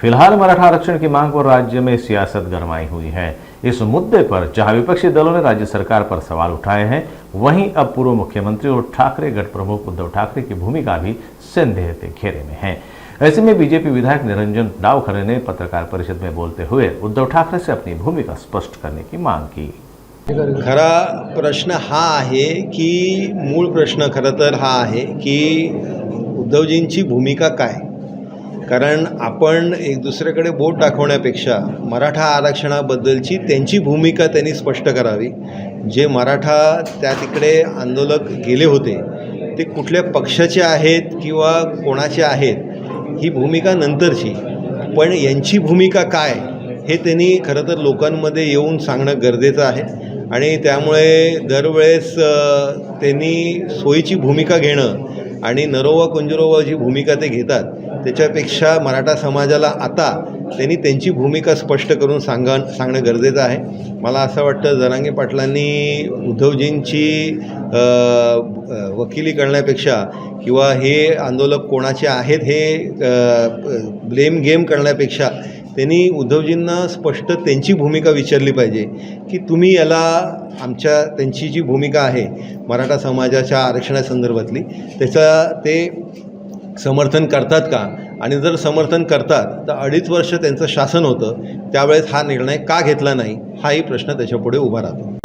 फिलहाल मराठा आरक्षण की मांग पर राज्य में सियासत गरमाई हुई है। इस मुद्दे पर जहां विपक्षी दलों ने राज्य सरकार पर सवाल उठाए हैं, वहीं अब पूर्व मुख्यमंत्री और ठाकरे गठ प्रमुख उद्धव ठाकरे की भूमिका भी संदेह के घेरे में है। ऐसे में बीजेपी विधायक निरंजन डावखरे ने पत्रकार परिषद में बोलते हुए उद्धव ठाकरे से अपनी भूमिका स्पष्ट करने की मांग की। खरा प्रश्न हा आहे की मूळ प्रश्न खरं तर हा आहे की उद्धवजींची भूमिका काय। कारण आपण एक दुसऱ्याकडे बोट दाखवण्यापेक्षा मराठा आरक्षणाबद्दलची त्यांची भूमिका त्यांनी स्पष्ट करावी। जे मराठा त्या तिकडे आंदोलक गेले होते ते कुठल्या पक्षाचे आहेत किंवा कोणाचे आहेत ही भूमिका नंतरची, पण यांची भूमिका काय हे त्यांनी खरं तर लोकांमध्ये येऊन सांगणं गरजेचं आहे। आणि त्यामुळे दरवेळेस त्यांनी सोयीची भूमिका घेणं आणि नरोवा कुंजरोवा जी भूमिका ते घेतात त्याच्यापेक्षा मराठा समाजाला आता त्यांनी त्यांची भूमिका स्पष्ट करून सांगणं गरजेचं आहे। मला असं वाटतं जरांगे पाटलांनी उद्धवजींची वकिली करण्यापेक्षा किंवा हे आंदोलक कोणाचे आहेत हे ब्लेम गेम करण्यापेक्षा त्यांनी उद्धवजींना स्पष्ट त्यांची भूमिका विचारली पाहिजे की तुम्ही याला त्यांची जी भूमिका आहे मराठा समाजाच्या आरक्षणासंदर्भातली त्याचा ते समर्थन करतात का, आणि जर समर्थन करतात तर 2.5 वर्ष त्यांचं शासन होतं त्यावेळेस हा निर्णय का घेतला नाही हाही प्रश्न त्याच्यापुढे उभा राहतो।